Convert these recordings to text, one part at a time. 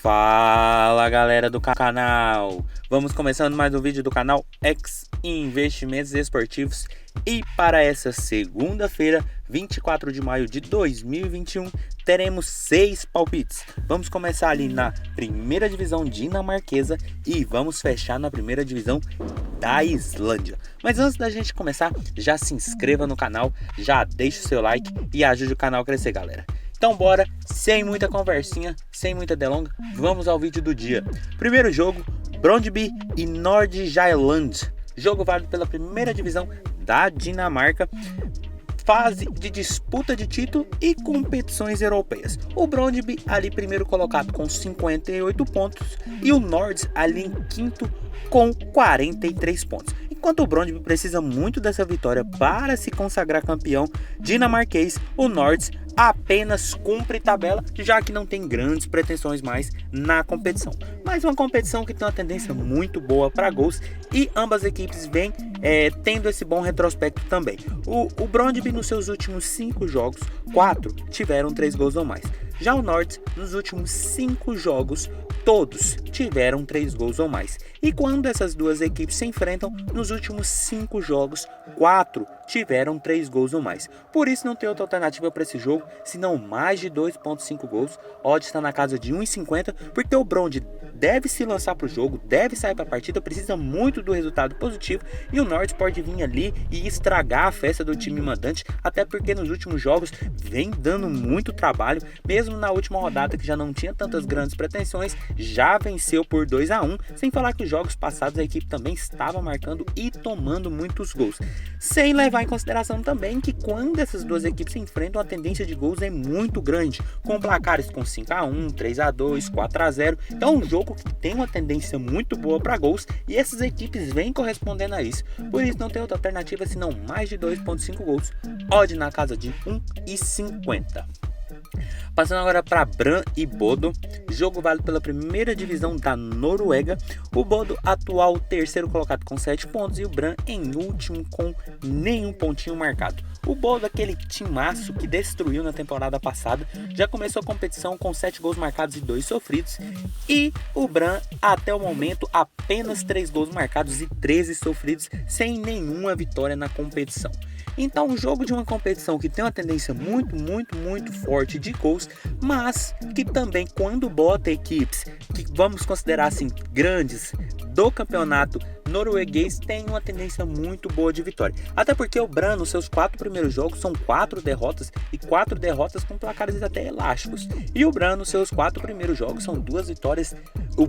Fala galera do canal, vamos começando mais um vídeo do canal X Investimentos Esportivos e para essa segunda-feira, 24 de maio de 2021, teremos 6 palpites. Vamos começar ali na primeira divisão dinamarquesa e vamos fechar na primeira divisão da Islândia. Mas antes da gente começar, já se inscreva no canal, já deixa o seu like e ajude o canal a crescer, galera. Então bora, sem muita conversinha, sem muita delonga, vamos ao vídeo do dia. Primeiro jogo, Brøndby e Nordsjælland. Jogo válido pela primeira divisão da Dinamarca. Fase de disputa de título e competições europeias. O Brøndby ali primeiro colocado com 58 pontos e o Nords ali em quinto com 43 pontos. Enquanto o Brøndby precisa muito dessa vitória para se consagrar campeão dinamarquês, o Nords apenas cumpre tabela, já que não tem grandes pretensões mais na competição. Mas uma competição que tem uma tendência muito boa para gols e ambas as equipes vêm tendo esse bom retrospecto também. O Brøndby nos seus últimos 5 jogos, 4 tiveram 3 gols ou mais. Já o Nords nos últimos 5 jogos, todos tiveram 3 gols ou mais. E quando essas duas equipes se enfrentam, nos últimos 5 jogos, 4 tiveram 3 gols ou mais. Por isso não tem outra alternativa para esse jogo, senão mais de 2.5 gols. A odd está na casa de 1,50, porque o Brøndby deve se lançar para o jogo, deve sair para a partida, precisa muito do resultado positivo. E o Nords pode vir ali e estragar a festa do time mandante, até porque nos últimos jogos vem dando muito trabalho. Mesmo na última rodada, que já não tinha tantas grandes pretensões, já venceu por 2-1, sem falar que os jogos passados a equipe também estava marcando e tomando muitos gols. Sem levar em consideração também que quando essas duas equipes se enfrentam, a tendência de gols é muito grande, com placares com 5-1, 3-2, 4-0. Então é um jogo que tem uma tendência muito boa para gols e essas equipes vêm correspondendo a isso. Por isso não tem outra alternativa senão mais de 2.5 gols. Odd na casa de 1,50. Passando agora para Brann e Bodo, jogo válido pela primeira divisão da Noruega. O Bodo atual terceiro colocado com 7 pontos e o Brann em último com nenhum pontinho marcado. O Bodo, aquele timaço que destruiu na temporada passada, já começou a competição com 7 gols marcados e 2 sofridos. E o Brann, até o momento, apenas 3 gols marcados e 13 sofridos, sem nenhuma vitória na competição. Então, um jogo de uma competição que tem uma tendência muito forte de gols, mas que também, quando bota equipes que vamos considerar assim grandes do campeonato norueguês, tem uma tendência muito boa de vitória. Até porque o Brann, nos seus 4 primeiros jogos, são 4 derrotas e 4 derrotas com placares até elásticos. E o Brann, nos seus 4 primeiros jogos, são 2 vitórias. O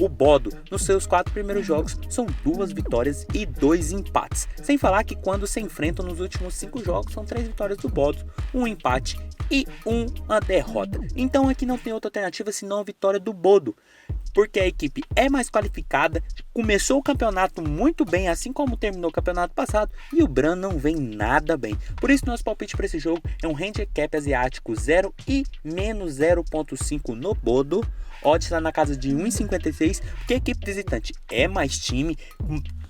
Bodo, nos seus 4 primeiros jogos, são 2 vitórias e 2 empates. Sem falar que quando se enfrentam nos últimos 5 jogos, são 3 vitórias do Bodo, 1 empate e 1 derrota. Então aqui não tem outra alternativa senão a vitória do Bodo, porque a equipe é mais qualificada, começou o campeonato muito bem, assim como terminou o campeonato passado, e o Brann não vem nada bem. Por isso nosso palpite para esse jogo é um handicap asiático 0 e menos 0.5 no Bodo. Odd está na casa de 1,56, porque a equipe visitante é mais time,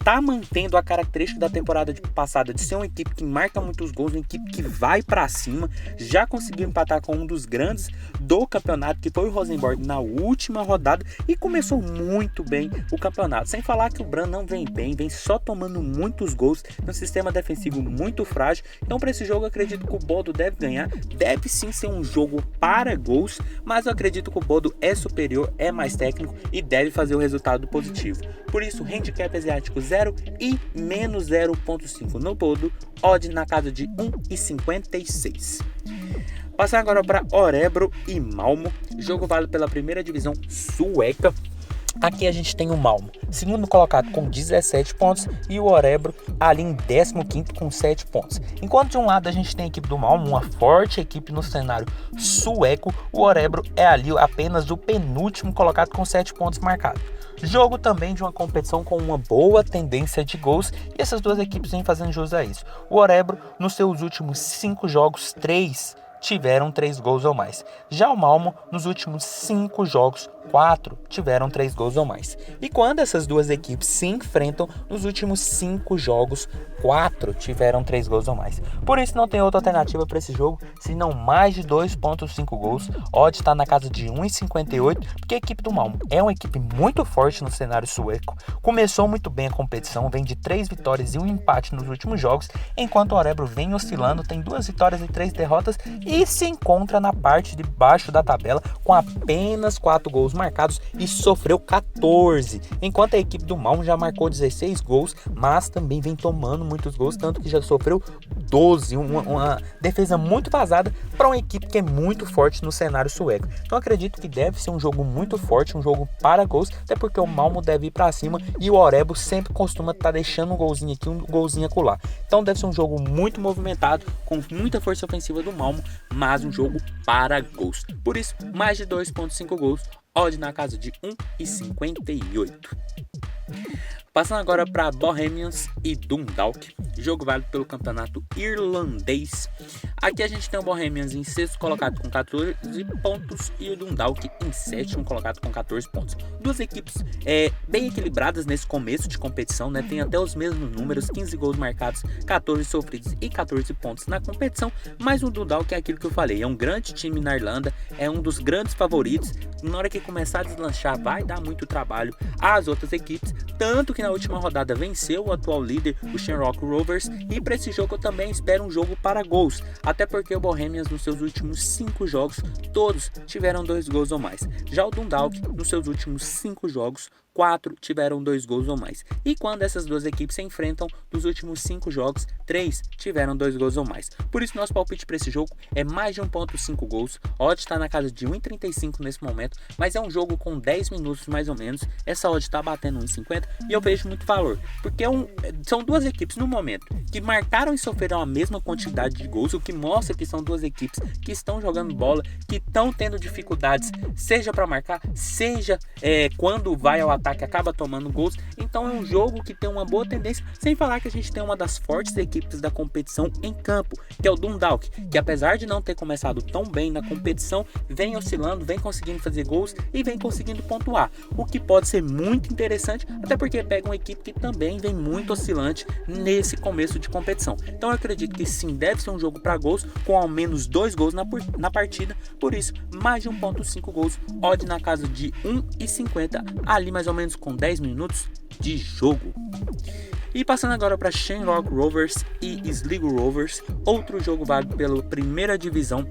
tá mantendo a característica da temporada passada de ser uma equipe que marca muitos gols, uma equipe que vai para cima. Já conseguiu empatar com um dos grandes do campeonato, que foi o Rosenborg, na última rodada, e começou muito bem o campeonato. Sem falar que o Brann não vem bem, vem só tomando muitos gols, no sistema defensivo muito frágil. Então para esse jogo eu acredito que o Bodo deve ganhar, deve sim ser um jogo para gols, mas eu acredito que o Bodo é superior, é mais técnico e deve fazer o resultado positivo. Por isso, handicap asiático 0 e menos 0.5 no Bodo, odd na casa de 1,56. Passando agora para Örebro e Malmo, jogo válido pela primeira divisão sueca. Aqui a gente tem o Malmo, segundo colocado com 17 pontos e o Örebro ali em 15º com 7 pontos. Enquanto de um lado a gente tem a equipe do Malmo, uma forte equipe no cenário sueco, o Örebro é ali apenas o penúltimo colocado com 7 pontos marcados. Jogo também de uma competição com uma boa tendência de gols e essas duas equipes vêm fazendo jus a isso. O Örebro, nos seus últimos 5 jogos, 3 tiveram 3 gols ou mais. Já o Malmo, nos últimos 5 jogos, 4 tiveram 3 gols ou mais. E quando essas duas equipes se enfrentam, nos últimos 5 jogos, 4 tiveram 3 gols ou mais. Por isso não tem outra alternativa para esse jogo, senão mais de 2.5 gols. Odd está na casa de 1,58, porque a equipe do Malmö é uma equipe muito forte no cenário sueco. Começou muito bem a competição, vem de 3 vitórias e 1 empate nos últimos jogos, enquanto o Örebro vem oscilando, tem 2 vitórias e 3 derrotas e se encontra na parte de baixo da tabela com apenas 4 gols marcados e sofreu 14, enquanto a equipe do Malmö já marcou 16 gols, mas também vem tomando muitos gols, tanto que já sofreu 12, uma defesa muito vazada para uma equipe que é muito forte no cenário sueco. Então acredito que deve ser um jogo muito forte, um jogo para gols, até porque o Malmö deve ir para cima e o Örebro sempre costuma estar deixando um golzinho aqui, um golzinho acolá. Então deve ser um jogo muito movimentado, com muita força ofensiva do Malmö, mas um jogo para gols. Por isso, mais de 2.5 gols, odd na casa de 1,58. Passando agora para Bohemians e Dundalk, jogo válido pelo campeonato irlandês. Aqui a gente tem o Bohemians em sexto colocado com 14 pontos e o Dundalk em sétimo colocado com 14 pontos. Duas equipes bem equilibradas nesse começo de competição, né? Tem até os mesmos números, 15 gols marcados, 14 sofridos e 14 pontos na competição. Mas o Dundalk é aquilo que eu falei, é um grande time na Irlanda, é um dos grandes favoritos. Na hora que começar a deslanchar vai dar muito trabalho às outras equipes, tanto que na última rodada venceu o atual líder, o Shamrock Rovers, e para esse jogo eu também espero um jogo para gols, até porque o Bohemians nos seus últimos 5 jogos, todos tiveram 2 gols ou mais. Já o Dundalk, nos seus últimos 5 jogos, 4 tiveram 2 gols ou mais. E quando essas duas equipes se enfrentam, nos últimos 5 jogos, 3 tiveram 2 gols ou mais. Por isso, nosso palpite para esse jogo é mais de 1.5 gols. A odd está na casa de 1,35 nesse momento, mas é um jogo com 10 minutos mais ou menos. Essa odd está batendo 1,50 e eu vejo muito valor, porque são duas equipes no momento que marcaram e sofreram a mesma quantidade de gols, o que mostra que são duas equipes que estão jogando bola, que estão tendo dificuldades, seja para marcar, seja quando vai ao ataque acaba tomando gols. Então é um jogo que tem uma boa tendência, sem falar que a gente tem uma das fortes equipes da competição em campo, que é o Dundalk, que apesar de não ter começado tão bem na competição, vem oscilando, vem conseguindo fazer gols e vem conseguindo pontuar, o que pode ser muito interessante, até porque pega uma equipe que também vem muito oscilante nesse começo de competição. Então eu acredito que sim, deve ser um jogo para gols, com ao menos 2 gols na partida, por isso mais de 1.5 gols, odd na casa de 1,50, ali mais ou menos com 10 minutos de jogo. E passando agora para Shamrock Rovers e Sligo Rovers, outro jogo válido pela primeira divisão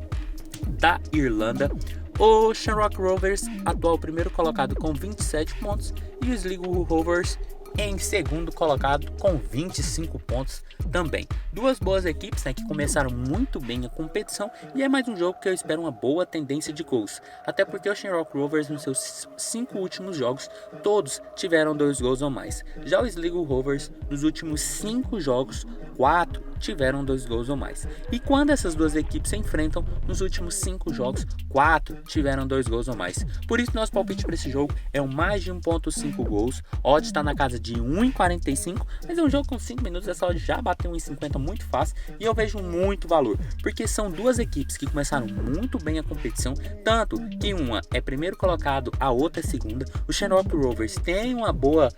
da Irlanda. O Shamrock Rovers, atual primeiro colocado com 27 pontos, e o Sligo Rovers em segundo colocado com 25 pontos também. Duas boas equipes, né, que começaram muito bem a competição, e é mais um jogo que eu espero uma boa tendência de gols, até porque o Shamrock Rovers nos seus 5 últimos jogos todos tiveram 2 gols ou mais. Já o Sligo Rovers nos últimos 5 jogos 4 tiveram 2 gols ou mais. E quando essas duas equipes se enfrentam, nos últimos 5 jogos 4 tiveram 2 gols ou mais. Por isso nosso palpite para esse jogo é mais de 1.5 gols. Odd está na casa de 1,45, mas é um jogo com 5 minutos, essa odd já bateu 1,50 muito fácil, e eu vejo muito valor, porque são duas equipes que começaram muito bem a competição, tanto que uma é primeiro colocado, a outra é segunda. O Shamrock Rovers tem uma boa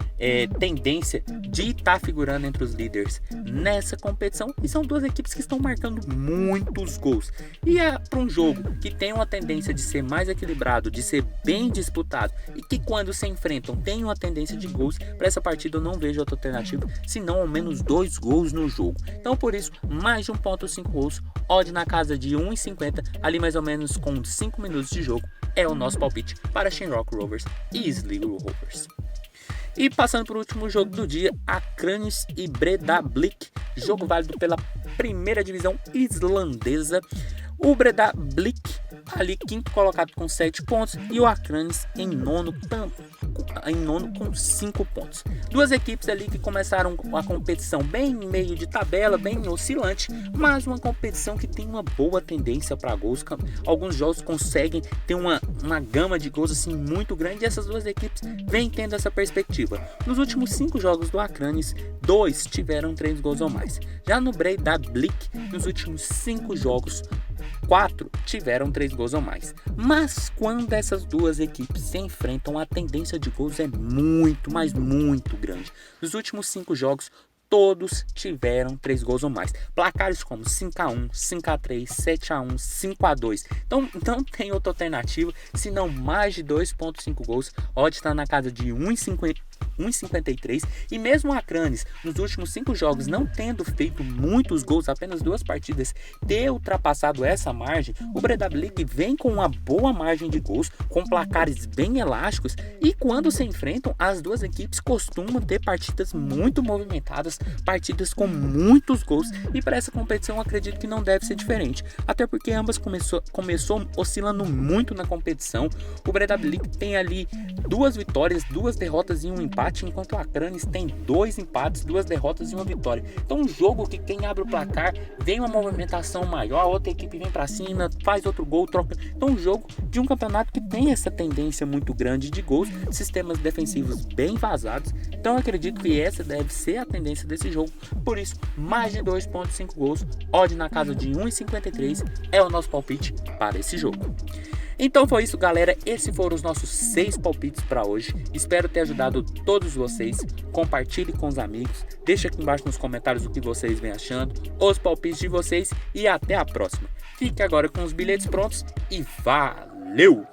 tendência de estar figurando entre os líderes nessa competição, e são duas equipes que estão marcando muitos gols, e é para um jogo que tem uma tendência de ser mais equilibrado, de ser bem disputado, e que quando se enfrentam tem uma tendência de gols. Para essa partida eu não vejo outra alternativa senão ao menos 2 gols no jogo. Então por isso, mais de 1.5 gols, odd na casa de 1,50, ali mais ou menos com 5 minutos de jogo, é o nosso palpite para Shamrock Rovers e Sligo Rovers. E passando para o último jogo do dia, Akranes e Breiðablik, jogo válido pela primeira divisão islandesa. O Breiðablik ali quinto colocado com 7 pontos e o Akranes em nono com 5 pontos. Duas equipes ali que começaram a competição bem meio de tabela, bem oscilante, mas uma competição que tem uma boa tendência para gols. Alguns jogos conseguem ter uma gama de gols assim muito grande, e essas duas equipes vêm tendo essa perspectiva. Nos últimos 5 jogos do Akranes, 2 tiveram 3 gols ou mais. Já no Breiðablik, nos últimos 5 jogos, 4 tiveram 3 gols ou mais. Mas quando essas duas equipes se enfrentam, a tendência de gols é muito, mas muito grande. Nos últimos 5 jogos, todos tiveram 3 gols ou mais. Placares como 5-1, 5-3, 7-1, 5-2. Então não tem outra alternativa, senão mais de 2.5 gols. Odd está na casa de 1,53. E mesmo a Cranes, nos últimos 5 jogos, não tendo feito muitos gols, apenas 2 partidas, ter ultrapassado essa margem, o Bredablitz League vem com uma boa margem de gols, com placares bem elásticos, e quando se enfrentam, as duas equipes costumam ter partidas muito movimentadas, partidas com muitos gols, e para essa competição eu acredito que não deve ser diferente, até porque ambas começou oscilando muito na competição. O Bredablitz League tem ali 2 vitórias, 2 derrotas e um empate, enquanto a Cranes tem 2 empates, 2 derrotas e uma vitória. Então um jogo que quem abre o placar, vem uma movimentação maior, a outra equipe vem para cima, faz outro gol, troca. Então um jogo de um campeonato que tem essa tendência muito grande de gols, sistemas defensivos bem vazados. Então eu acredito que essa deve ser a tendência desse jogo. Por isso, mais de 2.5 gols, odd na casa de 1,53 é o nosso palpite para esse jogo. Então foi isso, galera. Esses foram os nossos 6 palpites para hoje. Espero ter ajudado todos vocês. Compartilhe com os amigos. Deixa aqui embaixo nos comentários o que vocês vêm achando, os palpites de vocês, e até a próxima. Fique agora com os bilhetes prontos e valeu!